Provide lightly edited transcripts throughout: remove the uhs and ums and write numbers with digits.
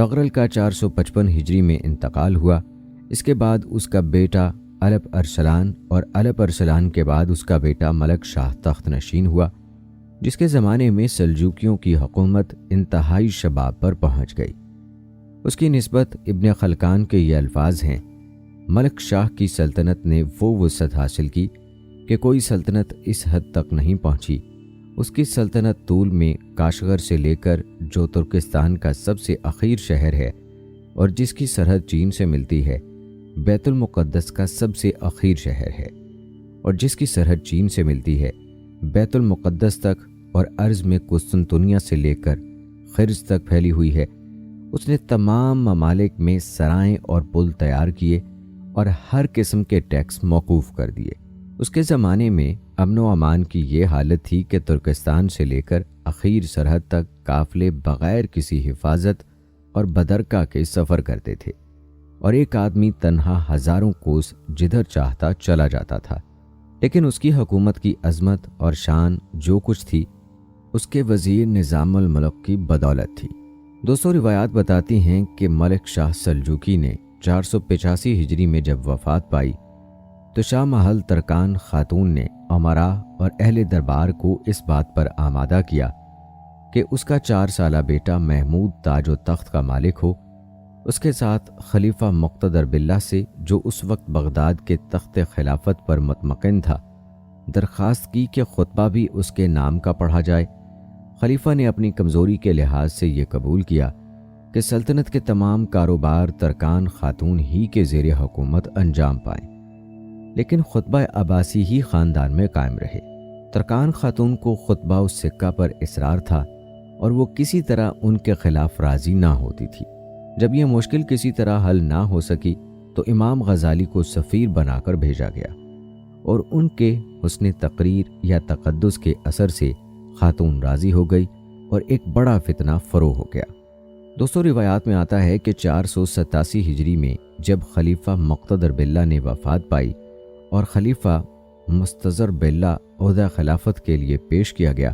تغرل کا 455 ہجری میں انتقال ہوا۔ اس کے بعد اس کا بیٹا الپ ارسلان اور الپ ارسلان کے بعد اس کا بیٹا ملک شاہ تخت نشین ہوا، جس کے زمانے میں سلجوکیوں کی حکومت انتہائی شباب پر پہنچ گئی۔ اس کی نسبت ابن خلقان کے یہ الفاظ ہیں: ملک شاہ کی سلطنت نے وہ وسعت حاصل کی کہ کوئی سلطنت اس حد تک نہیں پہنچی۔ اس کی سلطنت طول میں کاشغر سے لے کر جو ترکستان کا سب سے اخیر شہر ہے اور جس کی سرحد چین سے ملتی ہے، بیت المقدس کا سب سے اخیر شہر ہے، اور جس کی سرحد چین سے ملتی ہے، بیت المقدس تک اور عرض میں قسطنطنیہ سے لے کر خرس تک پھیلی ہوئی ہے۔ اس نے تمام ممالک میں سرائیں اور پل تیار کیے اور ہر قسم کے ٹیکس موقوف کر دیے۔ اس کے زمانے میں امن و امان کی یہ حالت تھی کہ ترکستان سے لے کر اخیر سرحد تک قافلے بغیر کسی حفاظت اور بدرکا کے سفر کرتے تھے، اور ایک آدمی تنہا ہزاروں کوس جدھر چاہتا چلا جاتا تھا۔ لیکن اس کی حکومت کی عظمت اور شان جو کچھ تھی، اس کے وزیر نظام الملک کی بدولت تھی۔ 200 روایات بتاتی ہیں کہ ملک شاہ سلجوکی نے 485 ہجری میں جب وفات پائی تو شاہ محل ترکان خاتون نے امراء اور اہل دربار کو اس بات پر آمادہ کیا کہ اس کا 4 سالہ بیٹا محمود تاج و تخت کا مالک ہو۔ اس کے ساتھ خلیفہ مقتدر باللہ سے، جو اس وقت بغداد کے تخت خلافت پر مطمئن تھا، درخواست کی کہ خطبہ بھی اس کے نام کا پڑھا جائے۔ خلیفہ نے اپنی کمزوری کے لحاظ سے یہ قبول کیا کہ سلطنت کے تمام کاروبار ترکان خاتون ہی کے زیر حکومت انجام پائیں، لیکن خطبہ عباسی ہی خاندان میں قائم رہے۔ ترکان خاتون کو خطبہ اس سکہ پر اصرار تھا اور وہ کسی طرح ان کے خلاف راضی نہ ہوتی تھی۔ جب یہ مشکل کسی طرح حل نہ ہو سکی تو امام غزالی کو سفیر بنا کر بھیجا گیا، اور ان کے حسن تقریر یا تقدس کے اثر سے خاتون راضی ہو گئی اور ایک بڑا فتنہ فروغ ہو گیا۔ 200 روایات میں آتا ہے کہ 487 ہجری میں جب خلیفہ مقتدر باللہ نے وفات پائی اور خلیفہ مستظر باللہ عہدہ خلافت کے لیے پیش کیا گیا،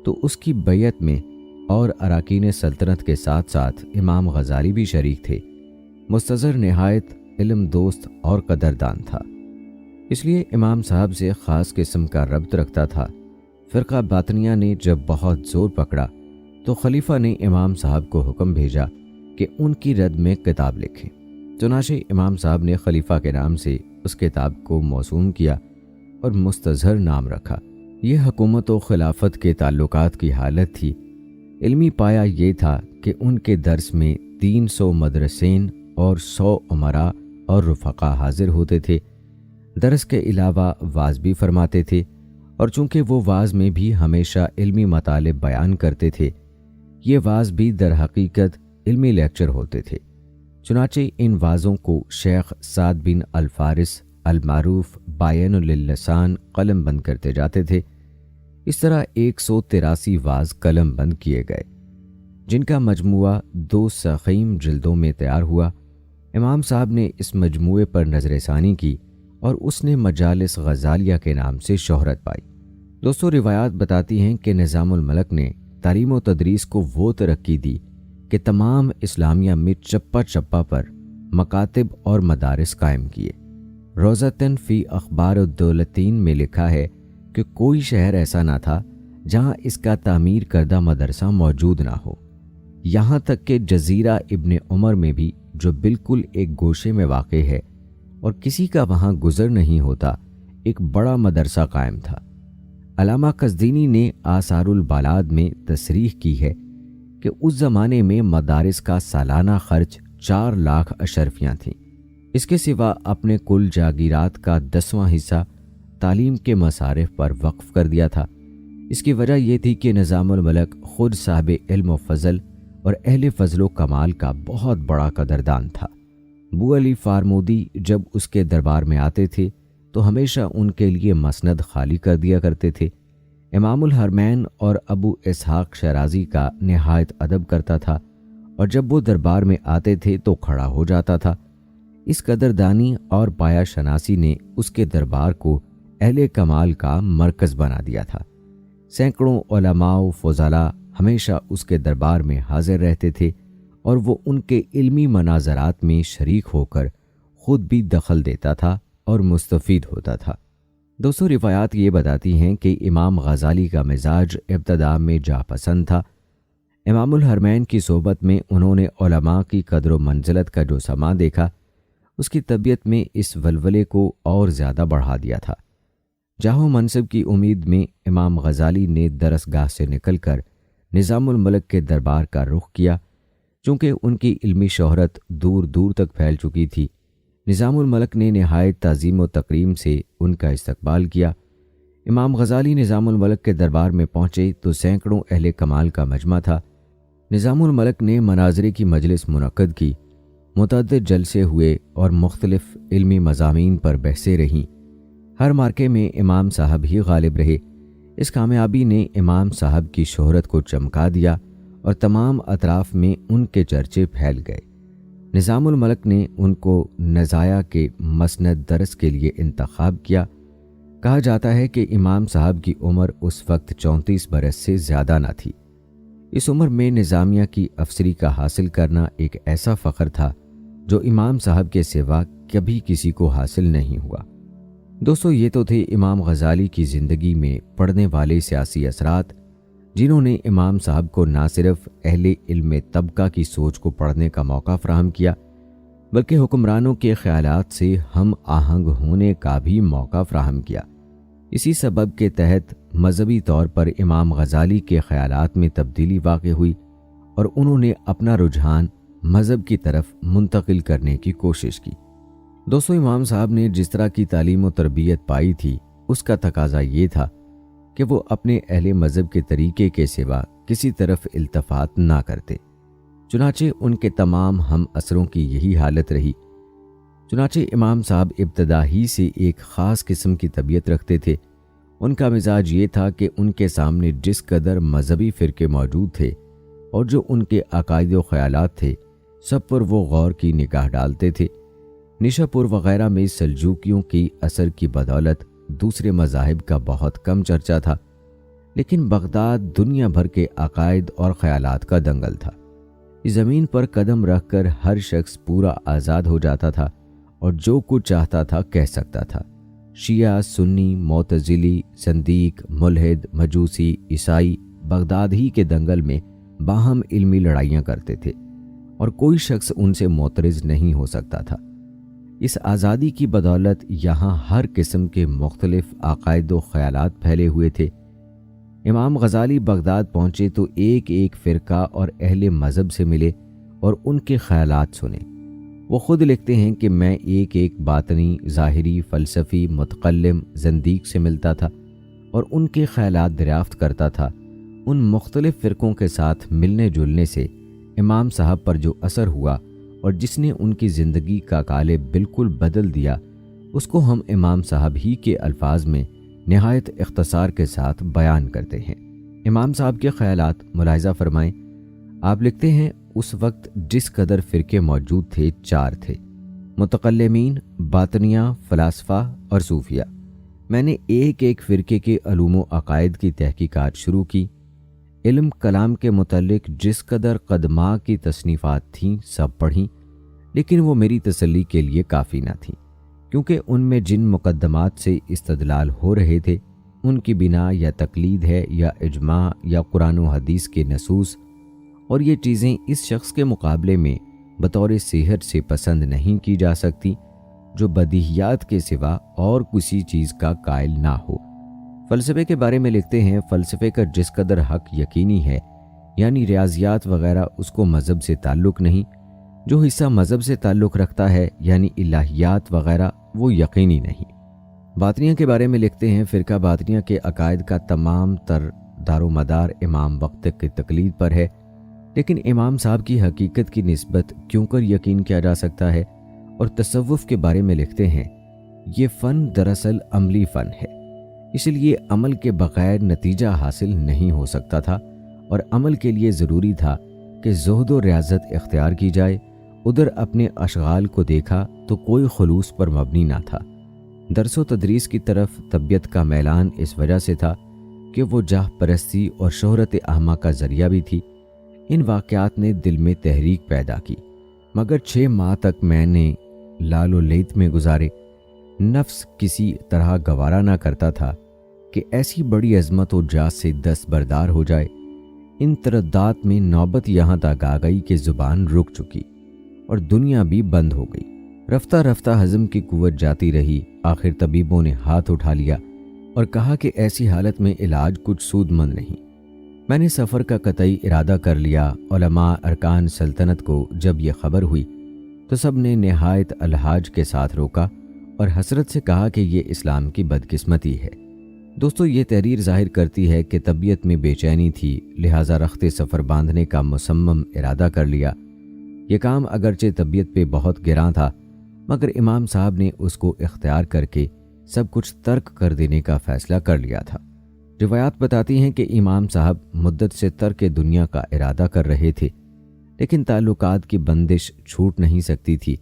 تو اس کی بیعت میں اور اراکین سلطنت کے ساتھ ساتھ امام غزالی بھی شریک تھے۔ مستظر نہایت علم دوست اور قدردان تھا، اس لیے امام صاحب سے خاص قسم کا ربط رکھتا تھا۔ فرقہ باطنیہ نے جب بہت زور پکڑا تو خلیفہ نے امام صاحب کو حکم بھیجا کہ ان کی رد میں کتاب لکھیں۔ چنانچہ امام صاحب نے خلیفہ کے نام سے اس کتاب کو موسوم کیا اور مستظہر نام رکھا۔ یہ حکومت و خلافت کے تعلقات کی حالت تھی۔ علمی پایا یہ تھا کہ ان کے درس میں 300 مدرسین اور 100 امراء اور رفقا حاضر ہوتے تھے۔ درس کے علاوہ واعظ بھی فرماتے تھے، اور چونکہ وہ واعظ میں بھی ہمیشہ علمی مطالب بیان کرتے تھے، یہ واعظ بھی در حقیقت علمی لیکچر ہوتے تھے۔ چنانچہ ان واعظوں کو شیخ سعد بن الفارس المعروف بائن للسان قلم بند کرتے جاتے تھے۔ اس طرح 183 واعظ قلم بند کیے گئے، جن کا مجموعہ 2 ضخیم جلدوں میں تیار ہوا۔ امام صاحب نے اس مجموعے پر نظر ثانی کی اور اس نے مجالس غزالیہ کے نام سے شہرت پائی۔ 200 روایات بتاتی ہیں کہ نظام الملک نے تعلیم و تدریس کو وہ ترقی دی کہ تمام اسلامیہ میں چپا چپا پر مکاتب اور مدارس قائم کیے۔ روزتن فی اخبار الدولتین میں لکھا ہے کہ کوئی شہر ایسا نہ تھا جہاں اس کا تعمیر کردہ مدرسہ موجود نہ ہو، یہاں تک کہ جزیرہ ابن عمر میں بھی، جو بالکل ایک گوشے میں واقع ہے اور کسی کا وہاں گزر نہیں ہوتا، ایک بڑا مدرسہ قائم تھا۔ علامہ قزوینی نے آثار البلاد میں تصریح کی ہے کہ اس زمانے میں مدارس کا سالانہ خرچ 4 لاکھ اشرفیاں تھیں۔ اس کے سوا اپنے کل جاگیرات کا 10واں حصہ تعلیم کے مصارف پر وقف کر دیا تھا۔ اس کی وجہ یہ تھی کہ نظام الملک خود صاحب علم و فضل اور اہل فضل و کمال کا بہت بڑا قدردان تھا۔ بو علی فارمودی جب اس کے دربار میں آتے تھے تو ہمیشہ ان کے لیے مسند خالی کر دیا کرتے تھے۔ امام الحرمین اور ابو اسحاق شیرازی کا نہایت ادب کرتا تھا، اور جب وہ دربار میں آتے تھے تو کھڑا ہو جاتا تھا۔ اس قدردانی اور پایا شناسی نے اس کے دربار کو اہل کمال کا مرکز بنا دیا تھا۔ سینکڑوں علماء و فضلاء ہمیشہ اس کے دربار میں حاضر رہتے تھے اور وہ ان کے علمی مناظرات میں شریک ہو کر خود بھی دخل دیتا تھا اور مستفید ہوتا تھا۔ دوستو، روایات یہ بتاتی ہیں کہ امام غزالی کا مزاج ابتدا میں جا پسند تھا۔ امام الحرمین کی صحبت میں انہوں نے علماء کی قدر و منزلت کا جو سما دیکھا، اس کی طبیعت میں اس ولولے کو اور زیادہ بڑھا دیا تھا۔ جاہ و منصب کی امید میں امام غزالی نے درسگاہ سے نکل کر نظام الملک کے دربار کا رخ کیا۔ چونکہ ان کی علمی شہرت دور دور تک پھیل چکی تھی، نظام الملک نے نہایت تعظیم و تکریم سے ان کا استقبال کیا۔ امام غزالی نظام الملک کے دربار میں پہنچے تو سینکڑوں اہل کمال کا مجمع تھا۔ نظام الملک نے مناظرے کی مجلس منعقد کی، متعدد جلسے ہوئے اور مختلف علمی مضامین پر بحثیں رہیں۔ ہر مارکے میں امام صاحب ہی غالب رہے۔ اس کامیابی نے امام صاحب کی شہرت کو چمکا دیا اور تمام اطراف میں ان کے چرچے پھیل گئے۔ نظام الملک نے ان کو نزایا کے مسند درس کے لیے انتخاب کیا۔ کہا جاتا ہے کہ امام صاحب کی عمر اس وقت 34 برس سے زیادہ نہ تھی۔ اس عمر میں نظامیہ کی افسری کا حاصل کرنا ایک ایسا فخر تھا جو امام صاحب کے سوا کبھی کسی کو حاصل نہیں ہوا۔ دوستو، یہ تو تھے امام غزالی کی زندگی میں پڑنے والے سیاسی اثرات، جنہوں نے امام صاحب کو نہ صرف اہل علم طبقہ کی سوچ کو پڑھنے کا موقع فراہم کیا، بلکہ حکمرانوں کے خیالات سے ہم آہنگ ہونے کا بھی موقع فراہم کیا۔ اسی سبب کے تحت مذہبی طور پر امام غزالی کے خیالات میں تبدیلی واقع ہوئی اور انہوں نے اپنا رجحان مذہب کی طرف منتقل کرنے کی کوشش کی۔ دوستو، امام صاحب نے جس طرح کی تعلیم و تربیت پائی تھی، اس کا تقاضا یہ تھا کہ وہ اپنے اہل مذہب کے طریقے کے سوا کسی طرف التفات نہ کرتے۔ چنانچہ ان کے تمام ہم اثروں کی یہی حالت رہی۔ چنانچہ امام صاحب ابتدا ہی سے ایک خاص قسم کی طبیعت رکھتے تھے۔ ان کا مزاج یہ تھا کہ ان کے سامنے جس قدر مذہبی فرقے موجود تھے اور جو ان کے عقائد و خیالات تھے، سب پر وہ غور کی نگاہ ڈالتے تھے۔ نشا پور وغیرہ میں سلجوکیوں کی اثر کی بدولت دوسرے مذاہب کا بہت کم چرچا تھا، لیکن بغداد دنیا بھر کے عقائد اور خیالات کا دنگل تھا۔ اس زمین پر قدم رکھ کر ہر شخص پورا آزاد ہو جاتا تھا اور جو کچھ چاہتا تھا کہہ سکتا تھا۔ شیعہ، سنی، معتزلی، زندیق، ملحد، مجوسی، عیسائی بغداد ہی کے دنگل میں باہم علمی لڑائیاں کرتے تھے اور کوئی شخص ان سے معترض نہیں ہو سکتا تھا۔ اس آزادی کی بدولت یہاں ہر قسم کے مختلف عقائد و خیالات پھیلے ہوئے تھے۔ امام غزالی بغداد پہنچے تو ایک ایک فرقہ اور اہل مذہب سے ملے اور ان کے خیالات سنے۔ وہ خود لکھتے ہیں کہ میں ایک ایک باطنی، ظاہری، فلسفی، متکلم، زندیق سے ملتا تھا اور ان کے خیالات دریافت کرتا تھا۔ ان مختلف فرقوں کے ساتھ ملنے جلنے سے امام صاحب پر جو اثر ہوا اور جس نے ان کی زندگی کا قالب بالکل بدل دیا، اس کو ہم امام صاحب ہی کے الفاظ میں نہایت اختصار کے ساتھ بیان کرتے ہیں۔ امام صاحب کے خیالات ملاحظہ فرمائیں۔ آپ لکھتے ہیں اس وقت جس قدر فرقے موجود تھے 4 تھے: متکلمین، باطنیہ، فلاسفہ اور صوفیہ۔ میں نے ایک ایک فرقے کے علوم و عقائد کی تحقیقات شروع کی۔ علم کلام کے متعلق جس قدر قدماء کی تصنیفات تھیں سب پڑھیں، لیکن وہ میری تسلی کے لیے کافی نہ تھیں، کیونکہ ان میں جن مقدمات سے استدلال ہو رہے تھے ان کی بنا یا تقلید ہے یا اجماع یا قرآن و حدیث کے نصوص، اور یہ چیزیں اس شخص کے مقابلے میں بطور صحت سے پسند نہیں کی جا سکتی جو بدیہیات کے سوا اور کسی چیز کا قائل نہ ہو۔ فلسفے کے بارے میں لکھتے ہیں، فلسفے کا جس قدر حق یقینی ہے، یعنی ریاضیات وغیرہ، اس کو مذہب سے تعلق نہیں۔ جو حصہ مذہب سے تعلق رکھتا ہے یعنی الہیات وغیرہ، وہ یقینی نہیں۔ باطنیہ کے بارے میں لکھتے ہیں، فرقہ باطنیہ کے عقائد کا تمام تر دار و مدار امام وقت کی تقلید پر ہے، لیکن امام صاحب کی حقیقت کی نسبت کیوں کر یقین کیا جا سکتا ہے۔ اور تصوف کے بارے میں لکھتے ہیں، یہ فن دراصل عملی فن ہے، اس لیے عمل کے بغیر نتیجہ حاصل نہیں ہو سکتا تھا، اور عمل کے لیے ضروری تھا کہ زہد و ریاضت اختیار کی جائے۔ ادھر اپنے اشغال کو دیکھا تو کوئی خلوص پر مبنی نہ تھا۔ درس و تدریس کی طرف طبیعت کا میلان اس وجہ سے تھا کہ وہ جاہ پرستی اور شہرت عامہ کا ذریعہ بھی تھی۔ ان واقعات نے دل میں تحریک پیدا کی، مگر 6 ماہ تک میں نے لال و لیت میں گزارے۔ نفس کسی طرح گوارا نہ کرتا تھا کہ ایسی بڑی عظمت و جاز سے دستبردار ہو جائے۔ ان تردات میں نوبت یہاں تک آ گئی کہ زبان رک چکی اور دنیا بھی بند ہو گئی۔ رفتہ رفتہ ہضم کی قوت جاتی رہی۔ آخر طبیبوں نے ہاتھ اٹھا لیا اور کہا کہ ایسی حالت میں علاج کچھ سود مند نہیں۔ میں نے سفر کا قطعی ارادہ کر لیا۔ علماء ارکان سلطنت کو جب یہ خبر ہوئی تو سب نے نہایت الحاج کے ساتھ روکا اور حسرت سے کہا کہ یہ اسلام کی بدقسمتی ہے۔ دوستو، یہ تحریر ظاہر کرتی ہے کہ طبیعت میں بے چینی تھی، لہٰذا رخت سفر باندھنے کا مصمم ارادہ کر لیا۔ یہ کام اگرچہ طبیعت پہ بہت گراں تھا، مگر امام صاحب نے اس کو اختیار کر کے سب کچھ ترک کر دینے کا فیصلہ کر لیا تھا۔ روایات بتاتی ہیں کہ امام صاحب مدت سے ترک دنیا کا ارادہ کر رہے تھے، لیکن تعلقات کی بندش چھوٹ نہیں سکتی تھی۔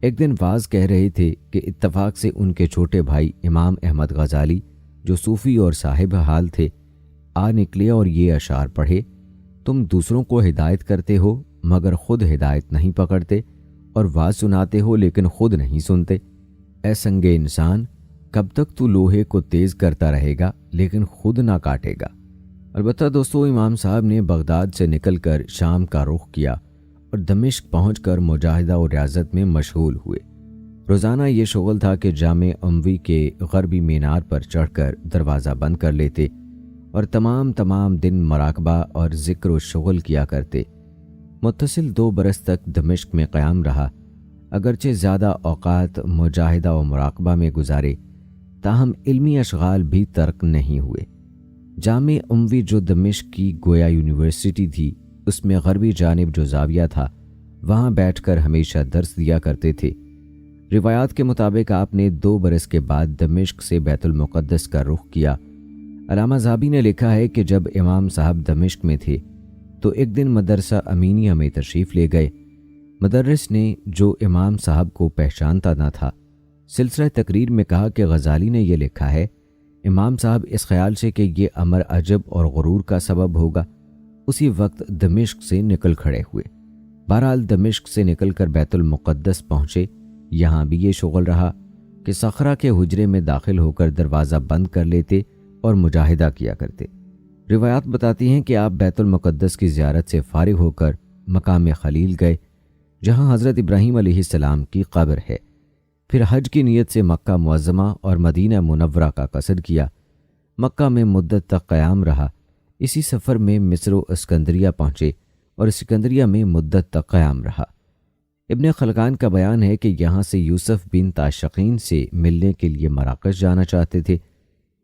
ایک دن واعظ کہہ رہے تھے کہ اتفاق سے ان کے چھوٹے بھائی امام احمد غزالی، جو صوفی اور صاحب حال تھے، آ نکلے اور یہ اشعار پڑھے: تم دوسروں کو ہدایت کرتے ہو مگر خود ہدایت نہیں پکڑتے، اور واعظ سناتے ہو لیکن خود نہیں سنتے۔ اے سنگ انسان، کب تک تو لوہے کو تیز کرتا رہے گا لیکن خود نہ کاٹے گا۔ البتہ دوستو، امام صاحب نے بغداد سے نکل کر شام کا رخ کیا اور دمشق پہنچ کر مجاہدہ و ریاضت میں مشغول ہوئے۔ روزانہ یہ شغل تھا کہ جامع اموی کے غربی مینار پر چڑھ کر دروازہ بند کر لیتے اور تمام دن مراقبہ اور ذکر و شغل کیا کرتے۔ متصل 2 برس تک دمشق میں قیام رہا، اگرچہ زیادہ اوقات مجاہدہ و مراقبہ میں گزارے، تاہم علمی اشغال بھی ترک نہیں ہوئے۔ جامع اموی جو دمشق کی گویا یونیورسٹی تھی، اس میں غربی جانب جو زاویہ تھا، وہاں بیٹھ کر ہمیشہ درس دیا کرتے تھے۔ روایات کے مطابق آپ نے 2 برس کے بعد دمشق سے بیت المقدس کا رخ کیا۔ علامہ ذہبی نے لکھا ہے کہ جب امام صاحب دمشق میں تھے تو ایک دن مدرسہ امینیہ میں تشریف لے گئے۔ مدرس نے، جو امام صاحب کو پہچانتا نہ تھا، سلسلہ تقریر میں کہا کہ غزالی نے یہ لکھا ہے۔ امام صاحب اس خیال سے کہ یہ امر عجب اور غرور کا سبب ہوگا، اسی وقت دمشق سے نکل کھڑے ہوئے۔ بہرحال دمشق سے نکل کر بیت المقدس پہنچے۔ یہاں بھی یہ شغل رہا کہ صخرہ کے حجرے میں داخل ہو کر دروازہ بند کر لیتے اور مجاہدہ کیا کرتے۔ روایات بتاتی ہیں کہ آپ بیت المقدس کی زیارت سے فارغ ہو کر مقام خلیل گئے، جہاں حضرت ابراہیم علیہ السلام کی قبر ہے۔ پھر حج کی نیت سے مکہ معظمہ اور مدینہ منورہ کا قصد کیا۔ مکہ میں مدت تک قیام رہا۔ اسی سفر میں مصر و اسکندریہ پہنچے اور اسکندریہ میں مدت تک قیام رہا۔ ابن خلقان کا بیان ہے کہ یہاں سے یوسف بن تاشقین سے ملنے کے لیے مراکش جانا چاہتے تھے،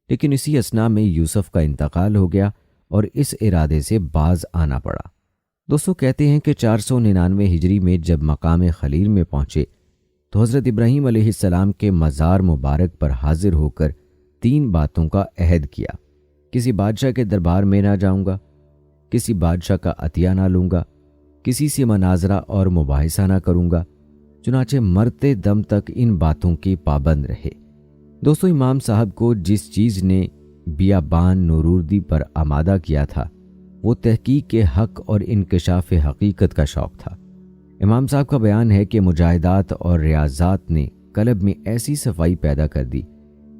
لیکن اسی اثناء میں یوسف کا انتقال ہو گیا اور اس ارادے سے باز آنا پڑا۔ دوستو، کہتے ہیں کہ 499 ہجری میں جب مقام خلیل میں پہنچے تو حضرت ابراہیم علیہ السلام کے مزار مبارک پر حاضر ہو کر 3 باتوں کا عہد کیا: کسی بادشاہ کے دربار میں نہ جاؤں گا، کسی بادشاہ کا عطیہ نہ لوں گا، کسی سے مناظرہ اور مباحثہ نہ کروں گا۔ چنانچہ مرتے دم تک ان باتوں کی پابند رہے۔ دوستو، امام صاحب کو جس چیز نے بیابان نوروردی پر آمادہ کیا تھا وہ تحقیق کے حق اور انکشاف حقیقت کا شوق تھا۔ امام صاحب کا بیان ہے کہ مجاہدات اور ریاضات نے قلب میں ایسی صفائی پیدا کر دی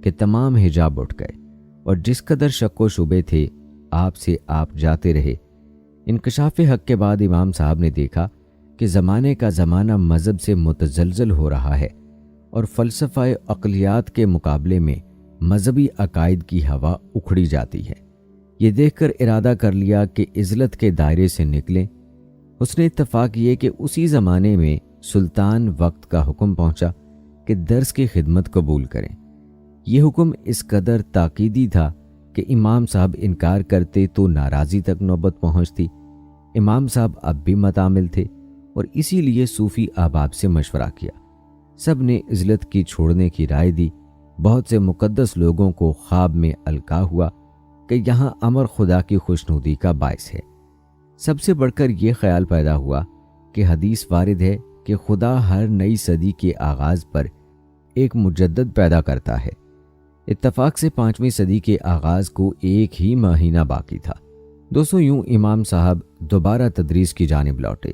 کہ تمام حجاب اٹھ گئے، اور جس قدر شک و شبے تھے آپ سے آپ جاتے رہے۔ انکشاف حق کے بعد امام صاحب نے دیکھا کہ زمانے کا زمانہ مذہب سے متزلزل ہو رہا ہے اور فلسفہ عقلیات کے مقابلے میں مذہبی عقائد کی ہوا اکھڑی جاتی ہے۔ یہ دیکھ کر ارادہ کر لیا کہ عزلت کے دائرے سے نکلیں۔ اس نے اتفاق یہ کہ اسی زمانے میں سلطان وقت کا حکم پہنچا کہ درس کی خدمت قبول کریں۔ یہ حکم اس قدر تاکیدی تھا کہ امام صاحب انکار کرتے تو ناراضی تک نوبت پہنچتی۔ امام صاحب اب بھی متعامل تھے اور اسی لیے صوفی احباب سے مشورہ کیا۔ سب نے عزلت کی چھوڑنے کی رائے دی۔ بہت سے مقدس لوگوں کو خواب میں القاء ہوا کہ یہاں امر خدا کی خوشنودی کا باعث ہے۔ سب سے بڑھ کر یہ خیال پیدا ہوا کہ حدیث وارد ہے کہ خدا ہر نئی صدی کے آغاز پر ایک مجدد پیدا کرتا ہے۔ اتفاق سے 5ویں صدی کے آغاز کو ایک ہی مہینہ باقی تھا۔ دوستو، یوں امام صاحب دوبارہ تدریس کی جانب لوٹے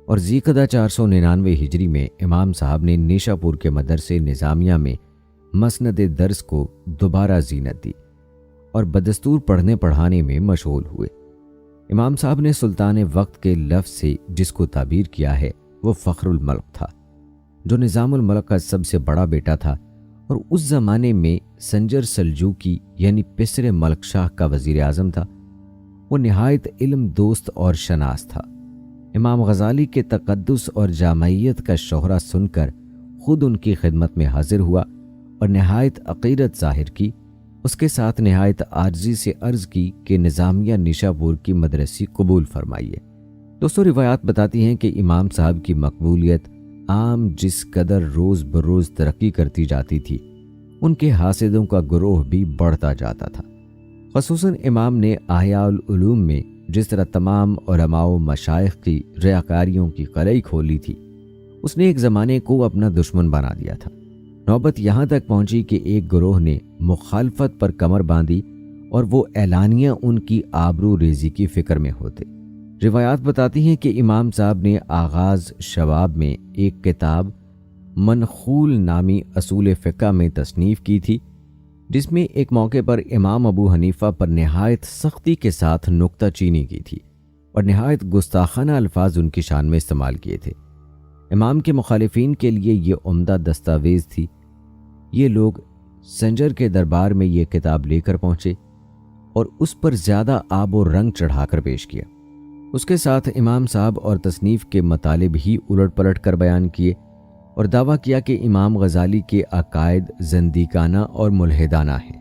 اور ذیقعدہ 499 ہجری میں امام صاحب نے نیشاپور کے مدرسے نظامیہ میں مسند درس کو دوبارہ زینت دی اور بدستور پڑھنے پڑھانے میں مشغول ہوئے۔ امام صاحب نے سلطان وقت کے لفظ سے جس کو تعبیر کیا ہے وہ فخر الملک تھا، جو نظام الملک کا سب سے بڑا بیٹا تھا اور اس زمانے میں سنجر سلجوقی یعنی پسر ملک شاہ کا وزیر اعظم تھا۔ وہ نہایت علم دوست اور شناس تھا۔ امام غزالی کے تقدس اور جامعیت کا شہرہ سن کر خود ان کی خدمت میں حاضر ہوا اور نہایت عقیدت ظاہر کی۔ اس کے ساتھ نہایت عاجزی سے عرض کی کہ نظامیہ نیشاپور کی مدرسی قبول فرمائیے۔ دوستو، روایات بتاتی ہیں کہ امام صاحب کی مقبولیت عام جس قدر روز بروز ترقی کرتی جاتی تھی، ان کے حاسدوں کا گروہ بھی بڑھتا جاتا تھا۔ خصوصاً امام نے احیاء العلوم میں جس طرح تمام علماء و مشائخ کی ریاکاریوں کی قلعی کھولی تھی، اس نے ایک زمانے کو اپنا دشمن بنا دیا تھا۔ نوبت یہاں تک پہنچی کہ ایک گروہ نے مخالفت پر کمر باندھی اور وہ اعلانیہ ان کی آبرو ریزی کی فکر میں ہوتے۔ روایات بتاتی ہیں کہ امام صاحب نے آغاز شباب میں ایک کتاب منخول نامی اصول فقہ میں تصنیف کی تھی، جس میں ایک موقع پر امام ابو حنیفہ پر نہایت سختی کے ساتھ نکتہ چینی کی تھی اور نہایت گستاخانہ الفاظ ان کی شان میں استعمال کیے تھے۔ امام کے مخالفین کے لیے یہ عمدہ دستاویز تھی۔ یہ لوگ سنجر کے دربار میں یہ کتاب لے کر پہنچے اور اس پر زیادہ آب و رنگ چڑھا کر پیش کیا۔ اس کے ساتھ امام صاحب اور تصنیف کے مطالب ہی الٹ پلٹ کر بیان کیے اور دعویٰ کیا کہ امام غزالی کے عقائد زندیقانہ اور ملحدانہ ہیں۔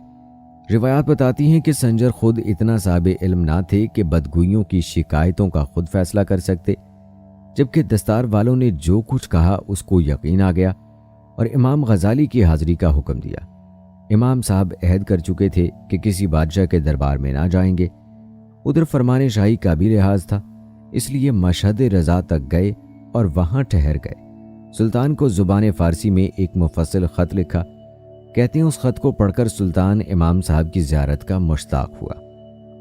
روایات بتاتی ہیں کہ سنجر خود اتنا صاحب علم نہ تھے کہ بدگوئیوں کی شکایتوں کا خود فیصلہ کر سکتے، جبکہ دستار والوں نے جو کچھ کہا اس کو یقین آ گیا اور امام غزالی کی حاضری کا حکم دیا۔ امام صاحب عہد کر چکے تھے کہ کسی بادشاہ کے دربار میں نہ جائیں گے۔ ادھر فرمان شاہی کا بھی لحاظ تھا، اس لیے مشہد رضا تک گئے اور وہاں ٹھہر گئے۔ سلطان کو زبان فارسی میں ایک مفصل خط لکھا۔ کہتے ہیں اس خط کو پڑھ کر سلطان امام صاحب کی زیارت کا مشتاق ہوا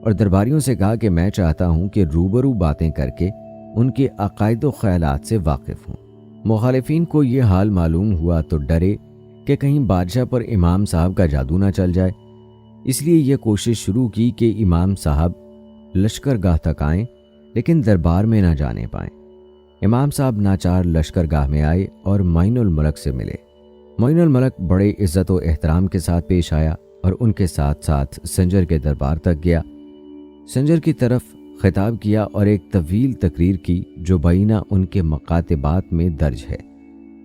اور درباریوں سے کہا کہ میں چاہتا ہوں کہ روبرو باتیں کر کے ان کے عقائد و خیالات سے واقف ہوں۔ مخالفین کو یہ حال معلوم ہوا تو ڈرے کہ کہیں بادشاہ پر امام صاحب کا جادو نہ چل جائے، اس لیے یہ کوشش شروع کی کہ امام صاحب لشکر گاہ تک آئیں لیکن دربار میں نہ جانے پائیں۔ امام صاحب ناچار لشکر گاہ میں آئے اور معین الملک سے ملے۔ معین الملک بڑے عزت و احترام کے ساتھ پیش آیا اور ان کے ساتھ ساتھ سنجر کے دربار تک گیا۔ سنجر کی طرف خطاب کیا اور ایک طویل تقریر کی جو بینہ ان کے مکاتبات میں درج ہے۔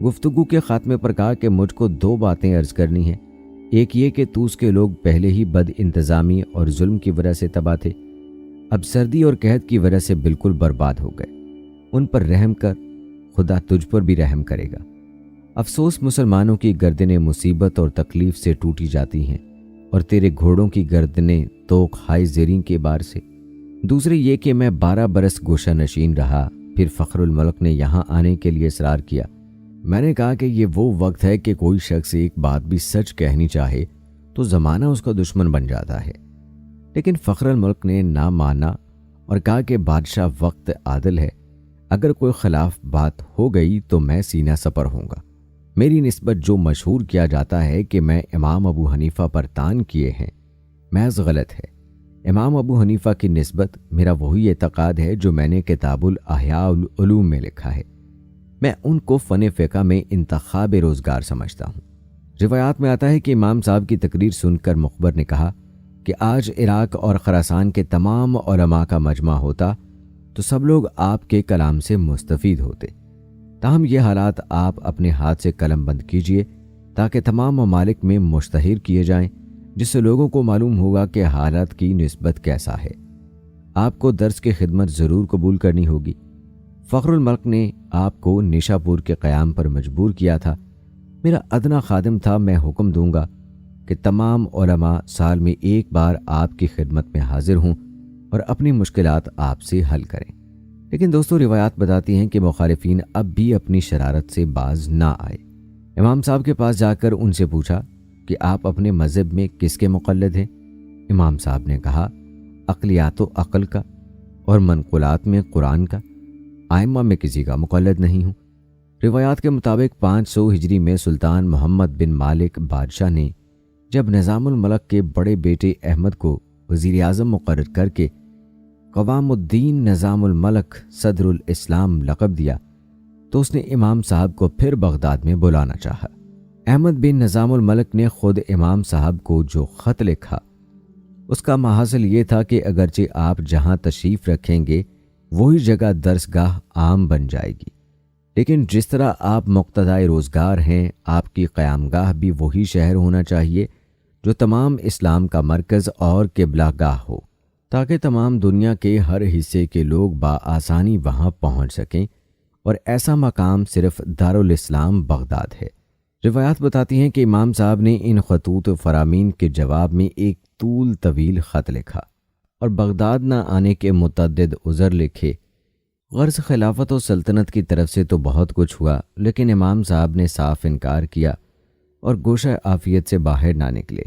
گفتگو کے خاتمے پر کہا کہ مجھ کو دو باتیں عرض کرنی ہیں۔ ایک یہ کہ توس کے لوگ پہلے ہی بد انتظامی اور ظلم کی وجہ سے تباہ تھے، اب سردی اور قحط کی وجہ سے بالکل برباد ہو گئے۔ ان پر رحم کر، خدا تجھ پر بھی رحم کرے گا۔ افسوس مسلمانوں کی گردنیں مصیبت اور تکلیف سے ٹوٹی جاتی ہیں اور تیرے گھوڑوں کی گردنیں توق ہائی زیریں کے بار سے۔ دوسرے یہ کہ میں 12 برس گوشہ نشین رہا، پھر فخر الملک نے یہاں آنے کے لیے اصرار کیا۔ میں نے کہا کہ یہ وہ وقت ہے کہ کوئی شخص ایک بات بھی سچ کہنی چاہے تو زمانہ اس کا دشمن بن جاتا ہے، لیکن فخر الملک نے نہ مانا اور کہا کہ بادشاہ وقت عادل ہے، اگر کوئی خلاف بات ہو گئی تو میں سینہ سپر ہوں گا۔ میری نسبت جو مشہور کیا جاتا ہے کہ میں امام ابو حنیفہ پر تان کیے ہیں، محض غلط ہے۔ امام ابو حنیفہ کی نسبت میرا وہی اعتقاد ہے جو میں نے کتاب الاحیاء العلوم میں لکھا ہے۔ میں ان کو فن فقہ میں انتخاب روزگار سمجھتا ہوں۔ روایات میں آتا ہے کہ امام صاحب کی تقریر سن کر مخبر نے کہا کہ آج عراق اور خراسان کے تمام علماء کا مجمع ہوتا تو سب لوگ آپ کے کلام سے مستفید ہوتے، تاہم یہ حالات آپ اپنے ہاتھ سے قلم بند کیجئے تاکہ تمام ممالک میں مشتہر کیے جائیں، جس سے لوگوں کو معلوم ہوگا کہ حالات کی نسبت کیسا ہے۔ آپ کو درس کی خدمت ضرور قبول کرنی ہوگی۔ فخر الملک نے آپ کو نیشاپور کے قیام پر مجبور کیا تھا۔ میرا ادنا خادم تھا، میں حکم دوں گا کہ تمام علماء سال میں ایک بار آپ کی خدمت میں حاضر ہوں اور اپنی مشکلات آپ سے حل کریں۔ لیکن دوستو، روایات بتاتی ہیں کہ مخالفین اب بھی اپنی شرارت سے باز نہ آئے۔ امام صاحب کے پاس جا کر ان سے پوچھا کہ آپ اپنے مذہب میں کس کے مقلد ہیں؟ امام صاحب نے کہا عقلیات و عقل کا۔ اور منقولات میں قرآن کا، ائمہ میں کسی کا مقلد نہیں ہوں۔ روایات کے مطابق 500 ہجری میں سلطان محمد بن مالک بادشاہ نے جب نظام الملک کے بڑے بیٹے احمد کو وزیر اعظم مقرر کر کے قوام الدین نظام الملک صدر الاسلام لقب دیا تو اس نے امام صاحب کو پھر بغداد میں بلانا چاہا۔ احمد بن نظام الملک نے خود امام صاحب کو جو خط لکھا اس کا محاصل یہ تھا کہ اگرچہ آپ جہاں تشریف رکھیں گے وہی جگہ درسگاہ عام بن جائے گی، لیکن جس طرح آپ مقتدائے روزگار ہیں آپ کی قیام گاہ بھی وہی شہر ہونا چاہیے جو تمام اسلام کا مرکز اور قبلہ گاہ ہو، تاکہ تمام دنیا کے ہر حصے کے لوگ بآسانی وہاں پہنچ سکیں، اور ایسا مقام صرف دارالاسلام بغداد ہے۔ روایات بتاتی ہیں کہ امام صاحب نے ان خطوط فرامین کے جواب میں ایک طویل خط لکھا اور بغداد نہ آنے کے متعدد عذر لکھے۔ غرض خلافت و سلطنت کی طرف سے تو بہت کچھ ہوا، لیکن امام صاحب نے صاف انکار کیا اور گوشہ عافیت سے باہر نہ نکلے۔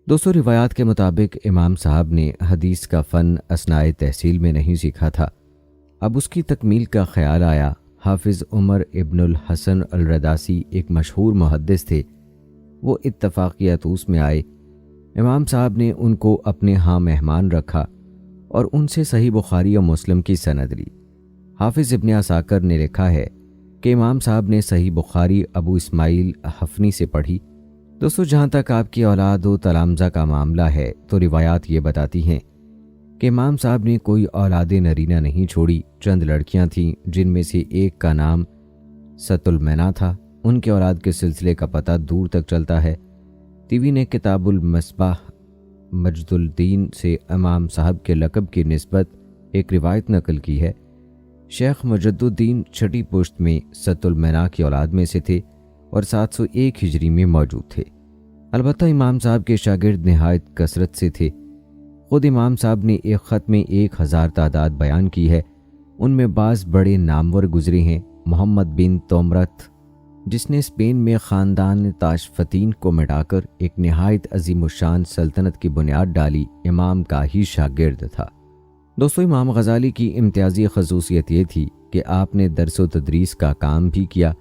200 روایات کے مطابق امام صاحب نے حدیث کا فن اثناء تحصیل میں نہیں سیکھا تھا۔ اب اس کی تکمیل کا خیال آیا۔ حافظ عمر ابن الحسن الرداسی ایک مشہور محدث تھے، وہ اتفاقی طوس میں آئے۔ امام صاحب نے ان کو اپنے ہاں مہمان رکھا اور ان سے صحیح بخاری اور مسلم کی سند لی۔ حافظ ابن عساکر نے لکھا ہے کہ امام صاحب نے صحیح بخاری ابو اسماعیل حفنی سے پڑھی۔ دوستو، جہاں تک آپ کی اولاد و تلامذہ کا معاملہ ہے تو روایات یہ بتاتی ہیں کہ امام صاحب نے کوئی اولاد نرینہ نہیں چھوڑی۔ چند لڑکیاں تھیں جن میں سے ایک کا نام ست المنا تھا۔ ان کے اولاد کے سلسلے کا پتہ دور تک چلتا ہے۔ تیوی نے کتاب المصباح مجد الدین سے امام صاحب کے لقب کی نسبت ایک روایت نقل کی ہے۔ شیخ مجد الدین چھٹی پشت میں ست المنا کی اولاد میں سے تھے اور 701 ہجری میں موجود تھے۔ البتہ امام صاحب کے شاگرد نہایت کثرت سے تھے۔ خود امام صاحب نے ایک خط میں 1000 تعداد بیان کی ہے۔ ان میں بعض بڑے نامور گزرے ہیں۔ محمد بن تومرت، جس نے اسپین میں خاندان تاشفتین کو مٹا کر ایک نہایت عظیم الشان سلطنت کی بنیاد ڈالی، امام کا ہی شاگرد تھا۔ دوستو، امام غزالی کی امتیازی خصوصیت یہ تھی کہ آپ نے درس و تدریس کا کام بھی کیا،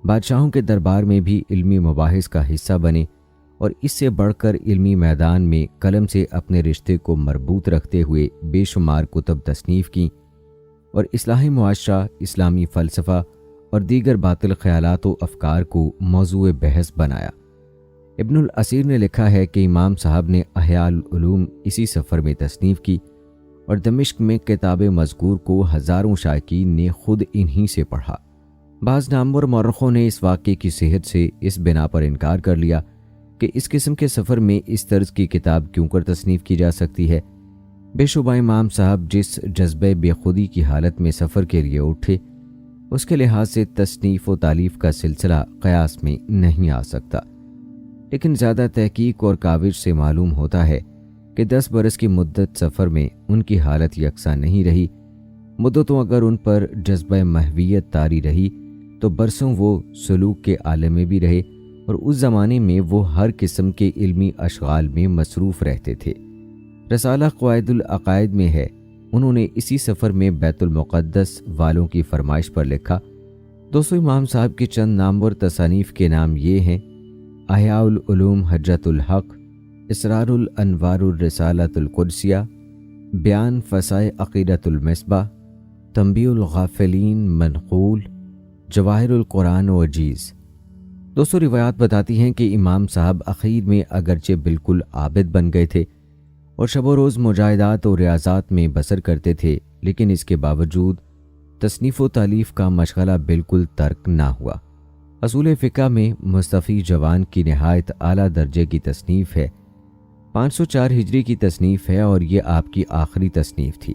بادشاہوں کے دربار میں بھی علمی مباحث کا حصہ بنے، اور اس سے بڑھ کر علمی میدان میں قلم سے اپنے رشتے کو مربوط رکھتے ہوئے بے شمار کتب تصنیف کیں اور اصلاحی معاشرہ، اسلامی فلسفہ اور دیگر باطل خیالات و افکار کو موضوع بحث بنایا۔ ابن الاسیر نے لکھا ہے کہ امام صاحب نے احیاء العلوم اسی سفر میں تصنیف کی اور دمشق میں کتاب مذکور کو ہزاروں شائقین نے خود انہی سے پڑھا۔ بعض نامور مورخوں نے اس واقعے کی صحت سے اس بنا پر انکار کر لیا کہ اس قسم کے سفر میں اس طرز کی کتاب کیوں کر تصنیف کی جا سکتی ہے۔ بے شبہ امام صاحب جس جذبہ بے خودی کی حالت میں سفر کے لیے اٹھے، اس کے لحاظ سے تصنیف و تالیف کا سلسلہ قیاس میں نہیں آ سکتا، لیکن زیادہ تحقیق اور کاوش سے معلوم ہوتا ہے کہ 10 برس کی مدت سفر میں ان کی حالت یکساں نہیں رہی۔ مدتوں اگر ان پر جذبہ محویت طاری رہی تو برسوں وہ سلوک کے عالم میں بھی رہے، اور اس زمانے میں وہ ہر قسم کے علمی اشغال میں مصروف رہتے تھے۔ رسالہ قواعد العقائد میں ہے، انہوں نے اسی سفر میں بیت المقدس والوں کی فرمائش پر لکھا۔ دوستو، امام صاحب کے چند نامور تصانیف کے نام یہ ہیں: احیاء العلوم حجت الحق، اسرار الانوار الرسالۃ القدسیہ، بیان فسائے عقیدۃ المصباح، تنبیہ الغافلین منقول، جواہر القرآن وجیز۔ دوستو، روایات بتاتی ہیں کہ امام صاحب اخیر میں اگرچہ بالکل عابد بن گئے تھے اور شب و روز مجاہدات و ریاضات میں بسر کرتے تھے، لیکن اس کے باوجود تصنیف و تالیف کا مشغلہ بالکل ترک نہ ہوا۔ اصول فقہ میں مصطفی جوان کی نہایت اعلیٰ درجے کی تصنیف ہے، 504 ہجری کی تصنیف ہے، اور یہ آپ کی آخری تصنیف تھی۔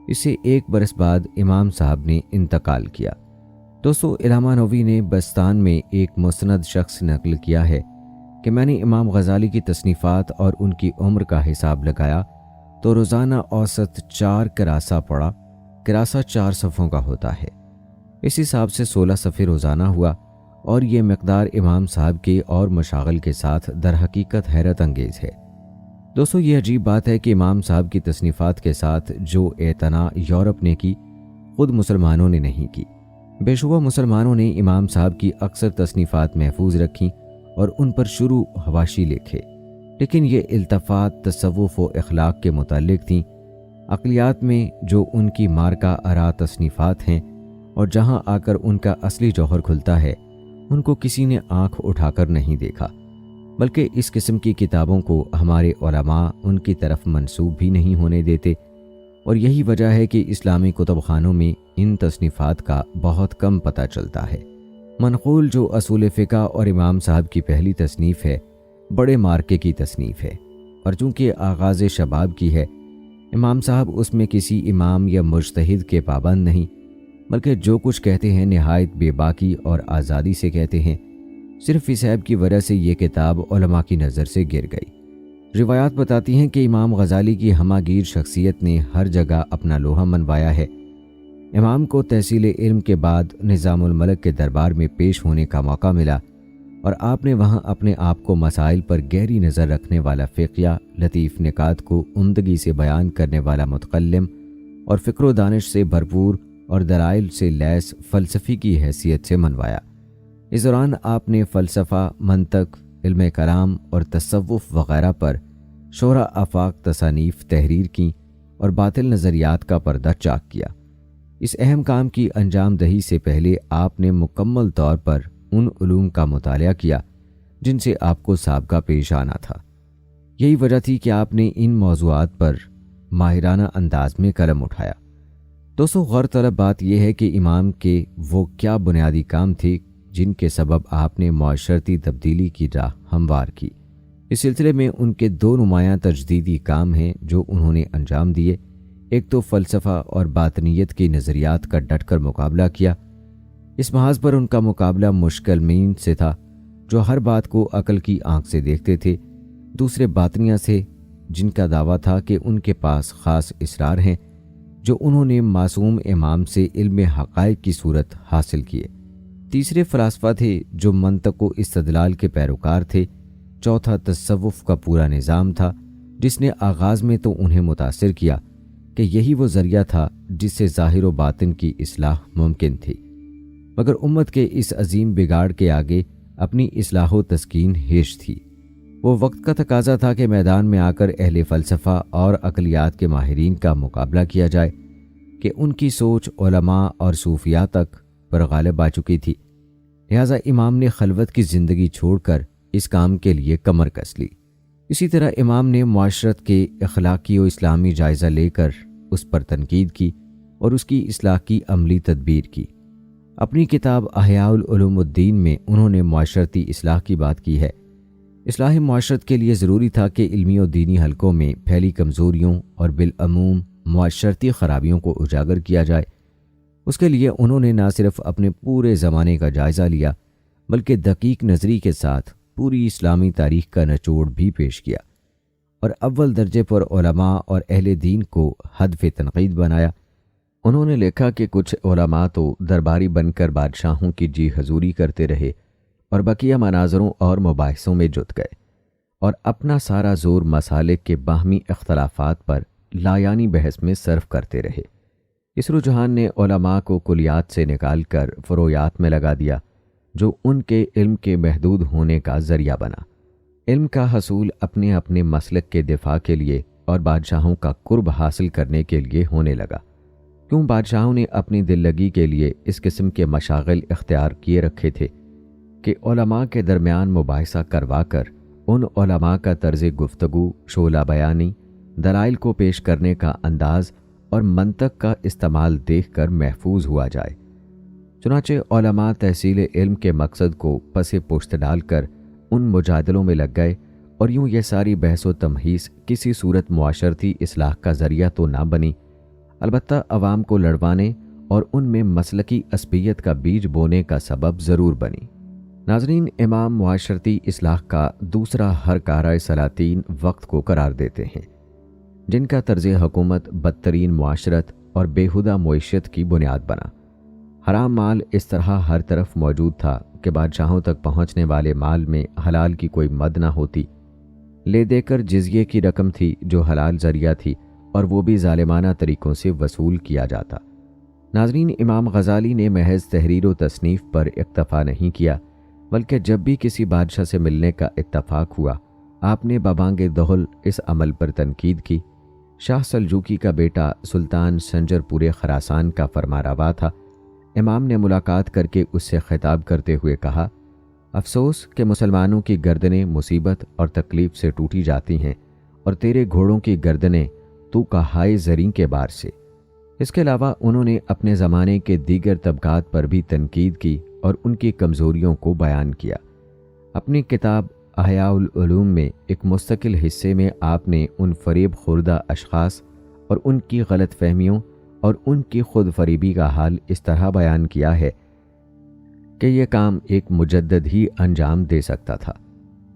اس سے 1 برس بعد امام صاحب نے انتقال کیا۔ دوستو، علامہ نووی نے بستان میں ایک مسند شخص نقل کیا ہے کہ میں نے امام غزالی کی تصنیفات اور ان کی عمر کا حساب لگایا تو روزانہ اوسط 4 کراسہ پڑا۔ کراسہ 4 صفوں کا ہوتا ہے، اس حساب سے 16 صفحے روزانہ ہوا، اور یہ مقدار امام صاحب کے اور مشاغل کے ساتھ در حقیقت حیرت انگیز ہے۔ دوستو، یہ عجیب بات ہے کہ امام صاحب کی تصنیفات کے ساتھ جو اعتنا یورپ نے کی، خود مسلمانوں نے نہیں کی۔ بے شبہ مسلمانوں نے امام صاحب کی اکثر تصنیفات محفوظ رکھیں اور ان پر شروع حواشی لکھے، لیکن یہ التفات تصوف و اخلاق کے متعلق تھیں، عقلیات میں جو ان کی مارکہ آرا تصنیفات ہیں، اور جہاں آ کر ان کا اصلی جوہر کھلتا ہے، ان کو کسی نے آنکھ اٹھا کر نہیں دیکھا، بلکہ اس قسم کی کتابوں کو ہمارے علماء ان کی طرف منسوب بھی نہیں ہونے دیتے، اور یہی وجہ ہے کہ اسلامی کتب خانوں میں ان تصنیفات کا بہت کم پتہ چلتا ہے۔ منقول جو اصول فقہ اور امام صاحب کی پہلی تصنیف ہے، بڑے مارکے کی تصنیف ہے، اور چونکہ آغاز شباب کی ہے، امام صاحب اس میں کسی امام یا مجتہد کے پابند نہیں، بلکہ جو کچھ کہتے ہیں نہایت بے باکی اور آزادی سے کہتے ہیں۔ صرف اس عیب کی وجہ سے یہ کتاب علماء کی نظر سے گر گئی۔ روایات بتاتی ہیں کہ امام غزالی کی ہمہ گیر شخصیت نے ہر جگہ اپنا لوہا منوایا ہے۔ امام کو تحصیل علم کے بعد نظام الملک کے دربار میں پیش ہونے کا موقع ملا، اور آپ نے وہاں اپنے آپ کو مسائل پر گہری نظر رکھنے والا فقیہ، لطیف نکات کو عمدگی سے بیان کرنے والا متکلم، اور فکر و دانش سے بھرپور اور دلائل سے لیس فلسفی کی حیثیت سے منوایا۔ اس دوران آپ نے فلسفہ، منطق، علم کلام اور تصوف وغیرہ پر شورا آفاق تصانیف تحریر کیں اور باطل نظریات کا پردہ چاک کیا۔ اس اہم کام کی انجام دہی سے پہلے آپ نے مکمل طور پر ان علوم کا مطالعہ کیا جن سے آپ کو سابقہ پیش آنا تھا۔ یہی وجہ تھی کہ آپ نے ان موضوعات پر ماہرانہ انداز میں قلم اٹھایا۔ دوستو، غور طلب بات یہ ہے کہ امام کے وہ کیا بنیادی کام تھے جن کے سبب آپ نے معاشرتی تبدیلی کی راہ ہموار کی۔ اس سلسلے میں ان کے دو نمایاں تجدیدی کام ہیں جو انہوں نے انجام دیے۔ ایک تو فلسفہ اور باطنیت کی نظریات کا ڈٹ کر مقابلہ کیا۔ اس محاذ پر ان کا مقابلہ مشکلمین سے تھا جو ہر بات کو عقل کی آنکھ سے دیکھتے تھے، دوسرے باطنیہ سے جن کا دعویٰ تھا کہ ان کے پاس خاص اسرار ہیں جو انہوں نے معصوم امام سے علم حقائق کی صورت حاصل کیے۔ تیسرے فلاسفہ تھے جو منطق و استدلال کے پیروکار تھے۔ چوتھا تصوف کا پورا نظام تھا جس نے آغاز میں تو انہیں متاثر کیا کہ یہی وہ ذریعہ تھا جس سے ظاہر و باطن کی اصلاح ممکن تھی، مگر امت کے اس عظیم بگاڑ کے آگے اپنی اصلاح و تسکین ہیش تھی۔ وہ وقت کا تقاضا تھا کہ میدان میں آ کر اہل فلسفہ اور عقلیات کے ماہرین کا مقابلہ کیا جائے کہ ان کی سوچ علماء اور صوفیاء تک پر غالب آ چکی تھی۔ لہٰذا امام نے خلوت کی زندگی چھوڑ کر اس کام کے لیے کمر کس لی۔ اسی طرح امام نے معاشرت کے اخلاقی و اسلامی جائزہ لے کر اس پر تنقید کی اور اس کی اصلاح کی عملی تدبیر کی۔ اپنی کتاب احیاء العلوم الدین میں انہوں نے معاشرتی اصلاح کی بات کی ہے۔ اصلاح معاشرت کے لیے ضروری تھا کہ علمی و دینی حلقوں میں پھیلی کمزوریوں اور بالعموم معاشرتی خرابیوں کو اجاگر کیا جائے۔ اس کے لیے انہوں نے نہ صرف اپنے پورے زمانے کا جائزہ لیا بلکہ دقیق نظری کے ساتھ پوری اسلامی تاریخ کا نچوڑ بھی پیش کیا، اور اول درجے پر علماء اور اہل دین کو ہدف تنقید بنایا۔ انہوں نے لکھا کہ کچھ علماء تو درباری بن کر بادشاہوں کی جی حضوری کرتے رہے اور بقیہ مناظروں اور مباحثوں میں جت گئے، اور اپنا سارا زور مسالک کے باہمی اختلافات پر لایانی بحث میں صرف کرتے رہے۔ اس رجحان نے علماء کو کلیات سے نکال کر فروعات میں لگا دیا جو ان کے علم کے محدود ہونے کا ذریعہ بنا۔ علم کا حصول اپنے اپنے مسلک کے دفاع کے لیے اور بادشاہوں کا قرب حاصل کرنے کے لیے ہونے لگا، کیوں بادشاہوں نے اپنی دل لگی کے لیے اس قسم کے مشاغل اختیار کیے رکھے تھے کہ علماء کے درمیان مباحثہ کروا کر ان علماء کا طرز گفتگو، شعلہ بیانی، دلائل کو پیش کرنے کا انداز اور منطق کا استعمال دیکھ کر محفوظ ہوا جائے۔ چنانچہ علماء تحصیل علم کے مقصد کو پس پشت ڈال کر ان مجادلوں میں لگ گئے، اور یوں یہ ساری بحث و تمہیس کسی صورت معاشرتی اصلاح کا ذریعہ تو نہ بنی، البتہ عوام کو لڑوانے اور ان میں مسلکی عصبیت کا بیج بونے کا سبب ضرور بنی۔ ناظرین، امام معاشرتی اصلاح کا دوسرا ہرکارہ سلاطین وقت کو قرار دیتے ہیں، جن کا طرز حکومت بدترین معاشرت اور بےہودہ معیشت کی بنیاد بنا۔ حرام مال اس طرح ہر طرف موجود تھا کہ بادشاہوں تک پہنچنے والے مال میں حلال کی کوئی مد نہ ہوتی، لے دے کر جزیے کی رقم تھی جو حلال ذریعہ تھی اور وہ بھی ظالمانہ طریقوں سے وصول کیا جاتا۔ ناظرین، امام غزالی نے محض تحریر و تصنیف پر اکتفا نہیں کیا، بلکہ جب بھی کسی بادشاہ سے ملنے کا اتفاق ہوا آپ نے ببانگ دہل اس عمل پر تنقید کی۔ شاہ سلجوقی کا بیٹا سلطان سنجر پورے خراسان کا فرمانروا تھا۔ امام نے ملاقات کر کے اس سے خطاب کرتے ہوئے کہا، افسوس کہ مسلمانوں کی گردنیں مصیبت اور تکلیف سے ٹوٹی جاتی ہیں اور تیرے گھوڑوں کی گردنیں تو کہائے زریں کے بار سے۔ اس کے علاوہ انہوں نے اپنے زمانے کے دیگر طبقات پر بھی تنقید کی اور ان کی کمزوریوں کو بیان کیا۔ اپنی کتاب احیاء العلوم میں ایک مستقل حصے میں آپ نے ان فریب خوردہ اشخاص اور ان کی غلط فہمیوں اور ان کی خود فریبی کا حال اس طرح بیان کیا ہے کہ یہ کام ایک مجدد ہی انجام دے سکتا تھا۔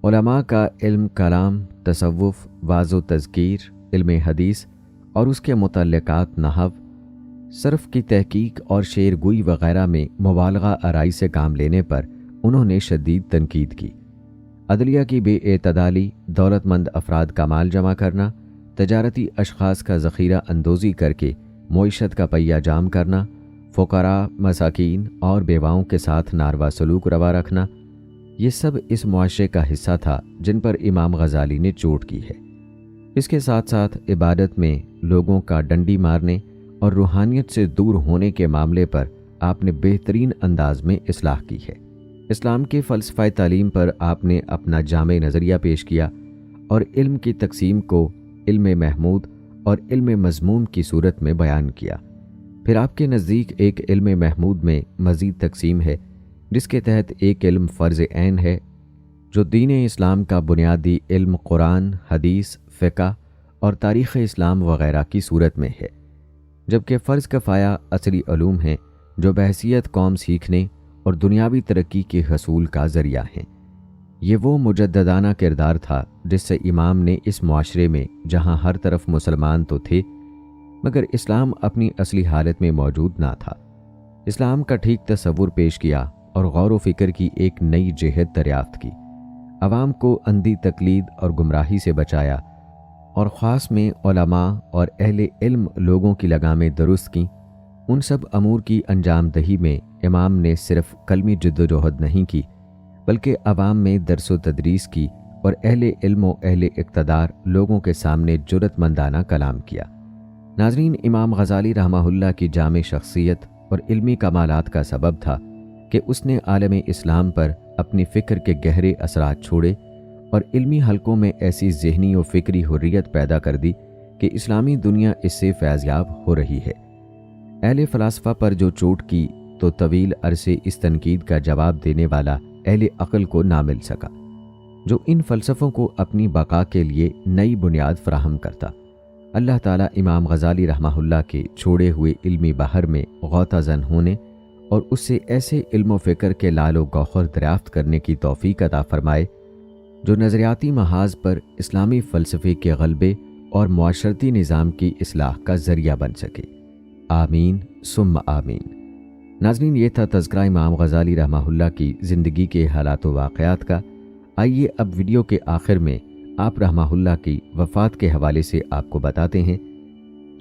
علماء کا علم کلام، تصوف، وعظ و تذکیر، علم حدیث اور اس کے متعلقات، نحو، صرف کی تحقیق اور شعر گوئی وغیرہ میں مبالغہ آرائی سے کام لینے پر انہوں نے شدید تنقید کی۔ عدلیہ کی بے اعتدالی، دولت مند افراد کا مال جمع کرنا، تجارتی اشخاص کا ذخیرہ اندوزی کر کے معیشت کا پہیہ جام کرنا، فقراء، مساکین اور بیواؤں کے ساتھ ناروا سلوک روا رکھنا، یہ سب اس معاشرے کا حصہ تھا جن پر امام غزالی نے چوٹ کی ہے۔ اس کے ساتھ ساتھ عبادت میں لوگوں کا ڈنڈی مارنے اور روحانیت سے دور ہونے کے معاملے پر آپ نے بہترین انداز میں اصلاح کی ہے۔ اسلام کے فلسفہ تعلیم پر آپ نے اپنا جامع نظریہ پیش کیا اور علم کی تقسیم کو علم محمود اور علم مذموم کی صورت میں بیان کیا۔ پھر آپ کے نزدیک ایک علم محمود میں مزید تقسیم ہے جس کے تحت ایک علم فرض عین ہے جو دین اسلام کا بنیادی علم قرآن، حدیث، فقہ اور تاریخ اسلام وغیرہ کی صورت میں ہے، جبکہ فرض کفایہ اصلی علوم ہیں جو بحیثیت قوم سیکھنے اور دنیاوی ترقی کے حصول کا ذریعہ ہیں۔ یہ وہ مجددانہ کردار تھا جس سے امام نے اس معاشرے میں جہاں ہر طرف مسلمان تو تھے مگر اسلام اپنی اصلی حالت میں موجود نہ تھا، اسلام کا ٹھیک تصور پیش کیا اور غور و فکر کی ایک نئی جہت دریافت کی، عوام کو اندھی تقلید اور گمراہی سے بچایا اور خاص میں علماء اور اہل علم لوگوں کی لگامیں درست کیں۔ ان سب امور کی انجام دہی میں امام نے صرف قلمی جد و جہد نہیں کی بلکہ عوام میں درس و تدریس کی اور اہل علم و اہل اقتدار لوگوں کے سامنے جرأت مندانہ کلام کیا۔ ناظرین، امام غزالی رحمہ اللہ کی جامع شخصیت اور علمی کمالات کا سبب تھا کہ اس نے عالم اسلام پر اپنی فکر کے گہرے اثرات چھوڑے اور علمی حلقوں میں ایسی ذہنی و فکری حریت پیدا کر دی کہ اسلامی دنیا اس سے فیضیاب ہو رہی ہے۔ اہل فلاسفہ پر جو چوٹ کی تو طویل عرصے اس تنقید کا جواب دینے والا اہل عقل کو نہ مل سکا جو ان فلسفوں کو اپنی بقا کے لیے نئی بنیاد فراہم کرتا۔ اللہ تعالیٰ امام غزالی رحمہ اللہ کے چھوڑے ہوئے علمی بحر میں غوطہ زن ہونے اور اس سے ایسے علم و فکر کے لال و گوہر دریافت کرنے کی توفیق عطا فرمائے جو نظریاتی محاذ پر اسلامی فلسفے کے غلبے اور معاشرتی نظام کی اصلاح کا ذریعہ بن سکے۔ آمین ثم آمین۔ ناظرین، یہ تھا تذکرہ امام غزالی رحمہ اللہ کی زندگی کے حالات و واقعات کا۔ آئیے اب ویڈیو کے آخر میں آپ رحمہ اللہ کی وفات کے حوالے سے آپ کو بتاتے ہیں۔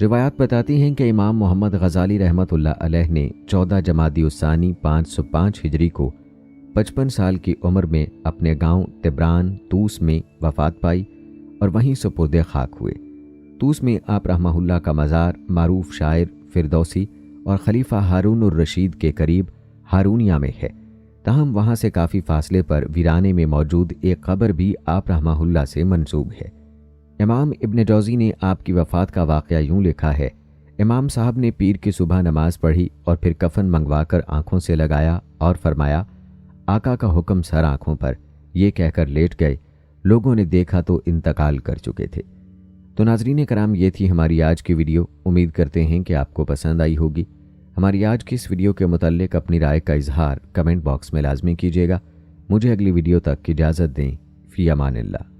روایات بتاتی ہیں کہ امام محمد غزالی رحمۃ اللہ علیہ نے 14 جمادی الثانی 505 ہجری کو 55 سال کی عمر میں اپنے گاؤں تبران طوس میں وفات پائی اور وہیں سپرد خاک ہوئے۔ طوس میں آپ رحمہ اللہ کا مزار معروف شاعر فردوسی اور خلیفہ ہارون الرشید کے قریب ہارونیہ میں ہے، تاہم وہاں سے کافی فاصلے پر ویرانے میں موجود ایک قبر بھی آپ رحمہ اللہ سے منسوب ہے۔ امام ابن جوزی نے آپ کی وفات کا واقعہ یوں لکھا ہے، امام صاحب نے پیر کی صبح نماز پڑھی اور پھر کفن منگوا کر آنکھوں سے لگایا اور فرمایا، آقا کا حکم سر آنکھوں پر، یہ کہہ کر لیٹ گئے۔ لوگوں نے دیکھا تو انتقال کر چکے تھے۔ تو ناظرین کرام، یہ تھی ہماری آج کی ویڈیو۔ امید کرتے ہیں کہ آپ کو پسند آئی ہوگی۔ ہماری آج کی اس ویڈیو کے متعلق اپنی رائے کا اظہار کمنٹ باکس میں لازمی کیجیے گا۔ مجھے اگلی ویڈیو تک کی اجازت دیں۔ فی امان اللہ۔